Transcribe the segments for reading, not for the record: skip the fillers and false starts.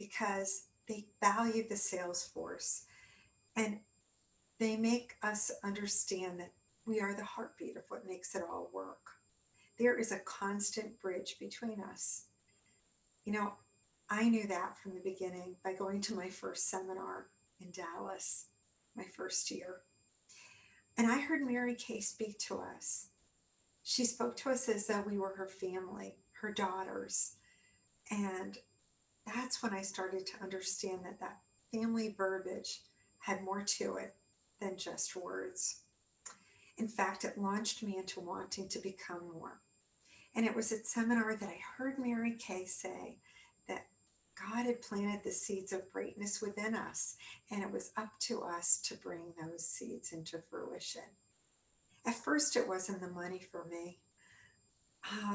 because they value the sales force, and they make us understand that we are the heartbeat of what makes it all work. There is a constant bridge between us. You know, I knew that from the beginning by going to my first seminar in Dallas, my first year. And I heard Mary Kay speak to us. She spoke to us as though we were her family, her daughters. And that's when I started to understand that that family verbiage had more to it than just words. In fact, it launched me into wanting to become more. And it was at seminar that I heard Mary Kay say that God had planted the seeds of greatness within us, and it was up to us to bring those seeds into fruition. At first, it wasn't the money for me.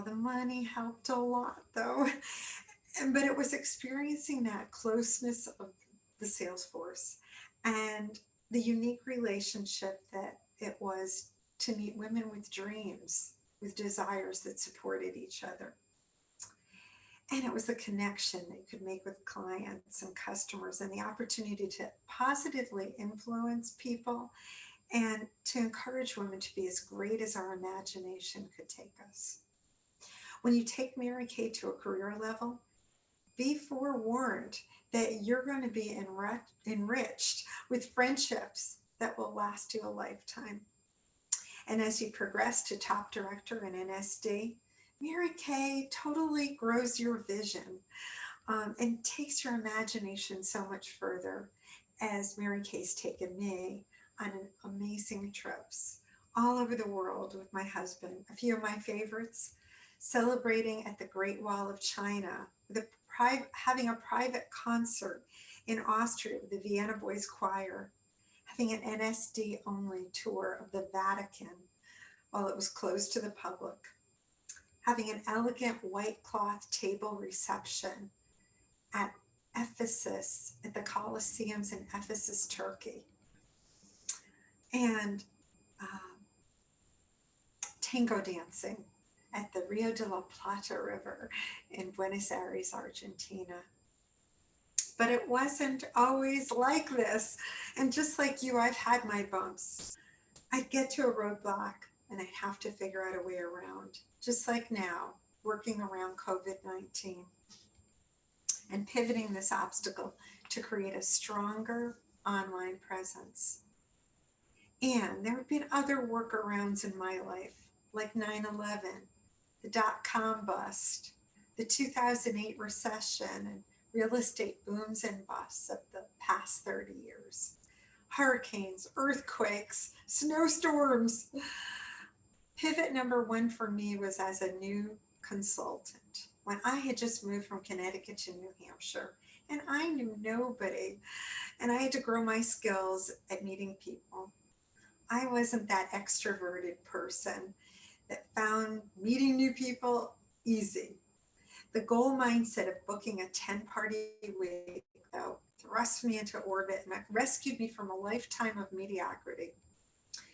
The money helped a lot, though. But it was experiencing that closeness of the sales force and the unique relationship that it was to meet women with dreams, with desires that supported each other. And it was the connection that you could make with clients and customers, and the opportunity to positively influence people and to encourage women to be as great as our imagination could take us. When you take Mary Kay to a career level, be forewarned that you're going to be enriched with friendships that will last you a lifetime. And as you progress to top director in NSD, Mary Kay totally grows your vision, and takes your imagination so much further, as Mary Kay's taken me on amazing trips all over the world with my husband. A few of my favorites: celebrating at the Great Wall of China, having a private concert in Austria with the Vienna Boys Choir, having an NSD only tour of the Vatican while it was closed to the public, having an elegant white cloth table reception at Ephesus, at the Colosseums in Ephesus, Turkey, and tango dancing at the Rio de la Plata River in Buenos Aires, Argentina. But it wasn't always like this. And just like you, I've had my bumps. I'd get to a roadblock and I'd have to figure out a way around, just like now, working around COVID-19 and pivoting this obstacle to create a stronger online presence. And there have been other workarounds in my life, like 9/11, the dot-com bust, the 2008 recession, and real estate booms and busts of the past 30 years. Hurricanes, earthquakes, snowstorms. Pivot number one for me was as a new consultant when I had just moved from Connecticut to New Hampshire, and I knew nobody, and I had to grow my skills at meeting people. I wasn't that extroverted person that found meeting new people easy. The goal mindset of booking a 10-party week, though, thrust me into orbit and rescued me from a lifetime of mediocrity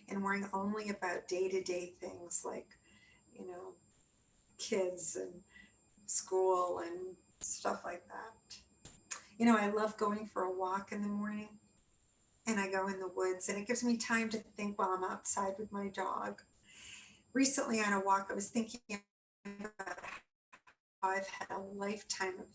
and worrying only about day-to-day things like, you know, kids and school and stuff like that. You know, I love going for a walk in the morning, and I go in the woods, and it gives me time to think while I'm outside with my dog. Recently on a walk, I was thinking about how I've had a lifetime of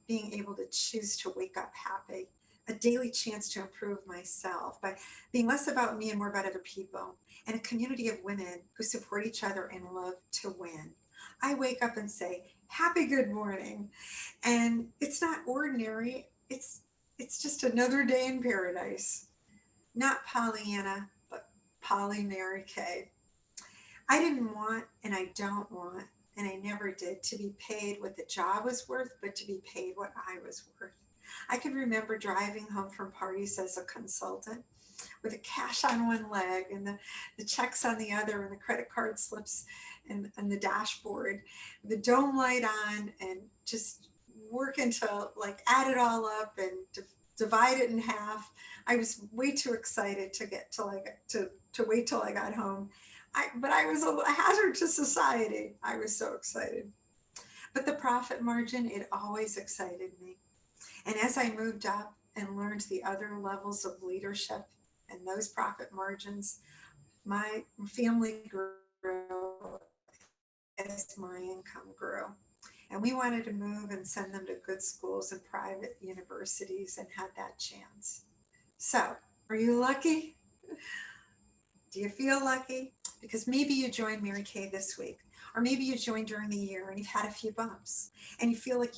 being able to choose to wake up happy, a daily chance to improve myself by being less about me and more about other people, and a community of women who support each other and love to win. I wake up and say, happy good morning. And it's not ordinary. It's just another day in paradise. Not Pollyanna, but Polly Mary Kay. I didn't want, and I don't want, and I never did, to be paid what the job was worth, but to be paid what I was worth. I can remember driving home from parties as a consultant with the cash on one leg and the checks on the other and the credit card slips and the dashboard, the dome light on, and just working to like add it all up and divide it in half. I was way too excited to get till I got to wait till I got home. But I was a hazard to society. I was so excited. But the profit margin, it always excited me. And as I moved up and learned the other levels of leadership and those profit margins, my family grew as my income grew. And we wanted to move and send them to good schools and private universities and had that chance. So, are you lucky? Do you feel lucky? Because maybe you joined Mary Kay this week, or maybe you joined during the year and you've had a few bumps, and you feel like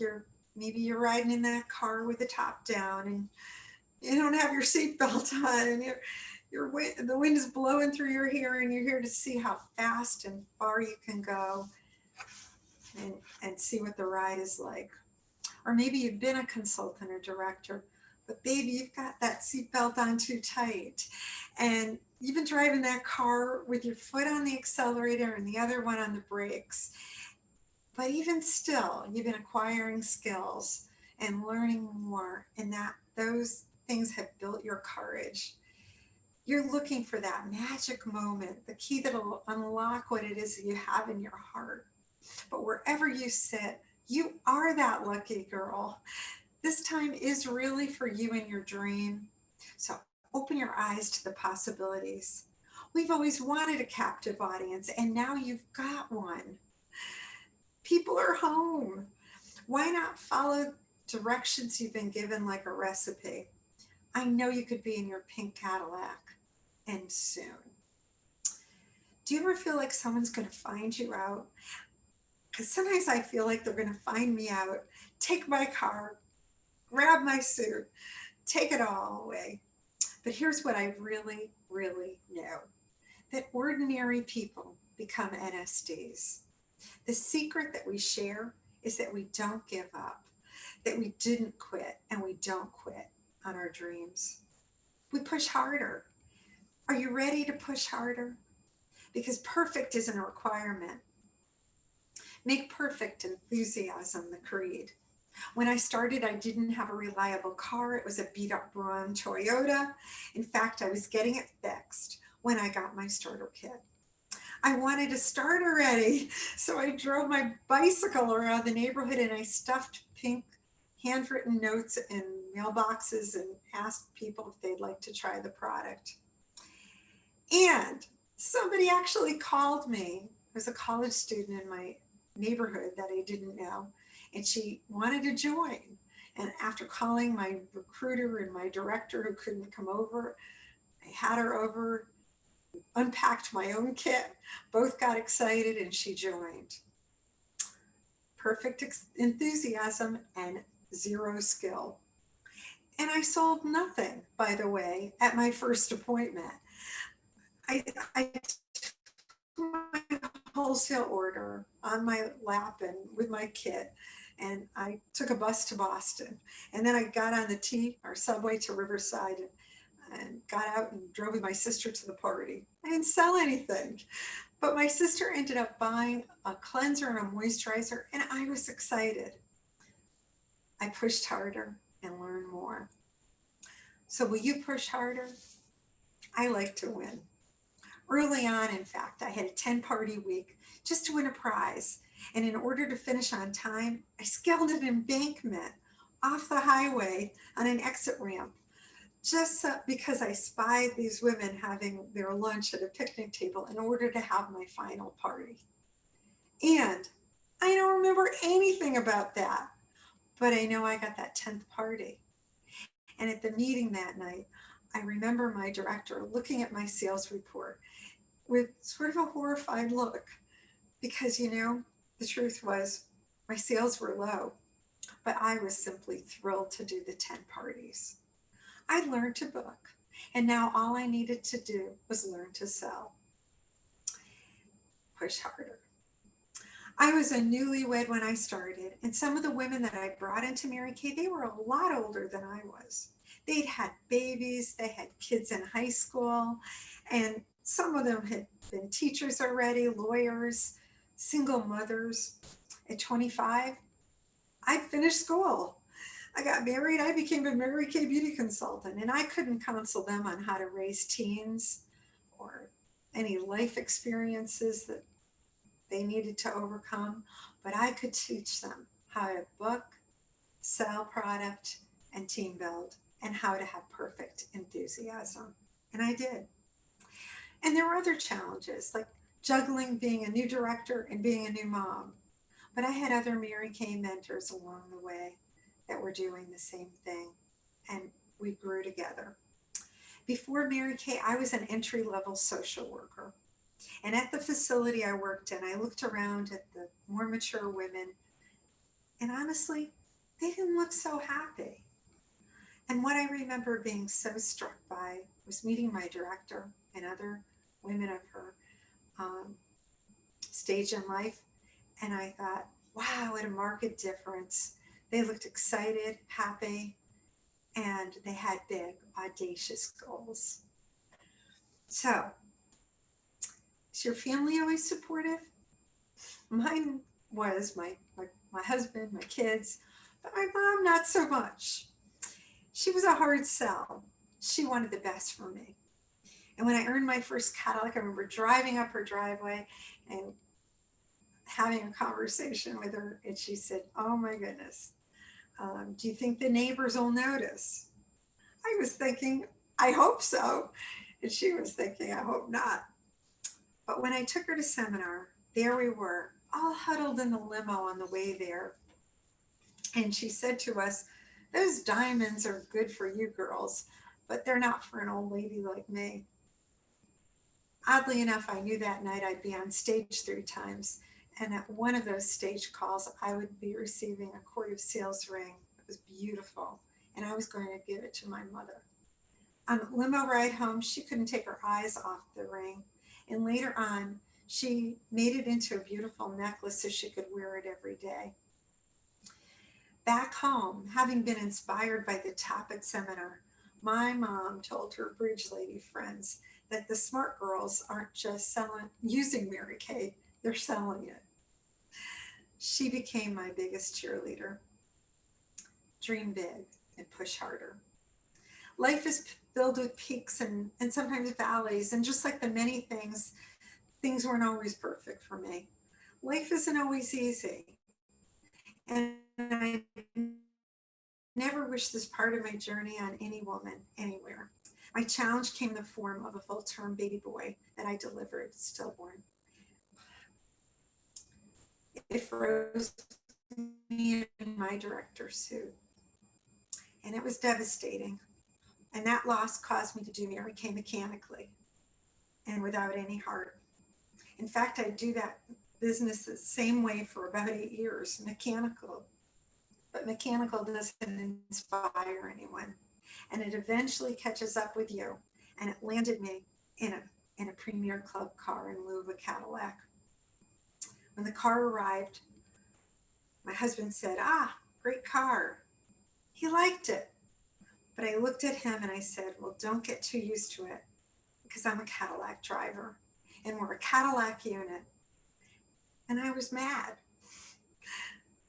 maybe you're riding in that car with the top down, and you don't have your seatbelt on, and the wind is blowing through your hair, and you're here to see how fast and far you can go, and see what the ride is like. Or maybe you've been a consultant or director, but baby, you've got that seatbelt on too tight. And you've been driving that car with your foot on the accelerator and the other one on the brakes. But even still, you've been acquiring skills and learning more, and that those things have built your courage. You're looking for that magic moment, the key that'll unlock what it is that you have in your heart. But wherever you sit, you are that lucky girl. This time is really for you and your dream. So open your eyes to the possibilities. We've always wanted a captive audience, and now you've got one. People are home. Why not follow directions you've been given like a recipe? I know you could be in your pink Cadillac, and soon. Do you ever feel like someone's going to find you out? Because sometimes I feel like they're going to find me out, take my car, grab my suit, take it all away. But here's what I really, really know, that ordinary people become NSDs. The secret that we share is that we don't give up, that we didn't quit, and we don't quit on our dreams. We push harder. Are you ready to push harder? Because perfect isn't a requirement. Make perfect enthusiasm the creed. When I started, I didn't have a reliable car. It was a beat up brown Toyota. In fact, I was getting it fixed when I got my starter kit. I wanted to start already, so I drove my bicycle around the neighborhood and I stuffed pink handwritten notes in mailboxes and asked people if they'd like to try the product. And somebody actually called me. It was a college student in my neighborhood that I didn't know, and she wanted to join. And after calling my recruiter and my director who couldn't come over, I had her over, unpacked my own kit, both got excited, and she joined. Perfect enthusiasm and zero skill. And I sold nothing, by the way, at my first appointment. I took my wholesale order on my lap and with my kit, and I took a bus to Boston. And then I got on the T or subway to Riverside and got out and drove with my sister to the party. I didn't sell anything, but my sister ended up buying a cleanser and a moisturizer, and I was excited. I pushed harder and learned more. So will you push harder? I like to win. Early on, in fact, I had a 10-party week just to win a prize. And in order to finish on time, I scaled an embankment off the highway on an exit ramp just because I spied these women having their lunch at a picnic table in order to have my final party. And I don't remember anything about that, but I know I got that 10th party. And at the meeting that night, I remember my director looking at my sales report with sort of a horrified look because, the truth was my sales were low, but I was simply thrilled to do the 10 parties. I learned to book, and now all I needed to do was learn to sell. Push harder. I was a newlywed when I started, and some of the women that I brought into Mary Kay, they were a lot older than I was. They'd had babies, they had kids in high school, and some of them had been teachers already, lawyers, single mothers. At 25, I finished school. I got married, I became a Mary Kay beauty consultant, and I couldn't counsel them on how to raise teens or any life experiences that they needed to overcome, but I could teach them how to book, sell product, and team build, and how to have perfect enthusiasm. And I did. And there were other challenges like juggling being a new director and being a new mom. But I had other Mary Kay mentors along the way that were doing the same thing, and we grew together. Before Mary Kay, I was an entry level social worker. And at the facility I worked in, I looked around at the more mature women, and honestly, they didn't look so happy. And what I remember being so struck by was meeting my director and other women of her um, stage in life. And I thought, wow, what a marked difference. They looked excited, happy, and they had big, audacious goals. So, is your family always supportive? Mine was my husband, my kids, but my mom, not so much. She was a hard sell. She wanted the best for me. And when I earned my first Cadillac, I remember driving up her driveway and having a conversation with her. And she said, "Oh my goodness, do you think the neighbors will notice?" I was thinking, "I hope so." And she was thinking, "I hope not." But when I took her to seminar, there we were, all huddled in the limo on the way there. And she said to us, "Those diamonds are good for you girls, but they're not for an old lady like me." Oddly enough, I knew that night I'd be on stage 3 times. And at one of those stage calls, I would be receiving a Court of Sales ring. It was beautiful. And I was going to give it to my mother. On the limo ride home, she couldn't take her eyes off the ring. And later on, she made it into a beautiful necklace so she could wear it every day. Back home, having been inspired by the topic seminar, my mom told her bridge lady friends that the smart girls aren't just using Mary Kay, they're selling it. She became my biggest cheerleader. Dream big and push harder. Life is filled with peaks and sometimes valleys, and just like the many things weren't always perfect for me. Life isn't always easy. And I never wish this part of my journey on any woman anywhere. My challenge came in the form of a full-term baby boy that I delivered stillborn. It froze me in my director's suit, and it was devastating. And that loss caused me to do Mary Kay mechanically and without any heart. In fact, I do that business the same way for about 8 years, mechanical. But mechanical doesn't inspire anyone. And it eventually catches up with you. And it landed me in a Premier Club car in lieu of a Cadillac. When the car arrived, my husband said, "Ah, great car." He liked it. But I looked at him and I said, "Well, don't get too used to it because I'm a Cadillac driver and we're a Cadillac unit." And I was mad.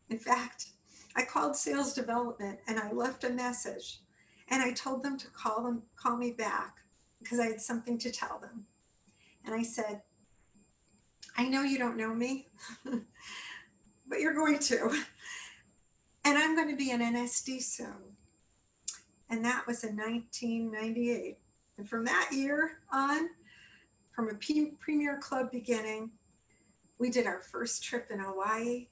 In fact, I called sales development and I left a message and I told them to call me back because I had something to tell them. And I said, "I know you don't know me, but you're going to. And I'm going to be an NSD soon." And that was in 1998. And from that year on, from a Premier Club beginning, we did our first trip in Hawaii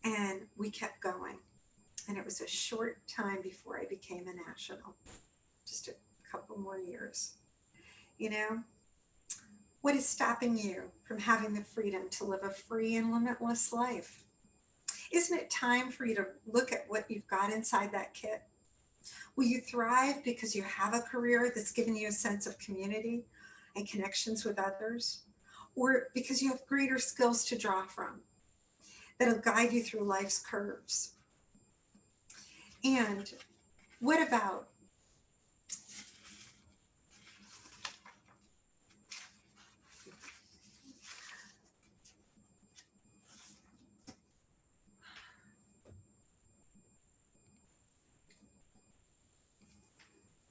and we kept going. And it was a short time before I became a national, just a couple more years. You know, what is stopping you from having the freedom to live a free and limitless life? Isn't it time for you to look at what you've got inside that kit? Will you thrive because you have a career that's given you a sense of community and connections with others? Or because you have greater skills to draw from that'll guide you through life's curves? And what about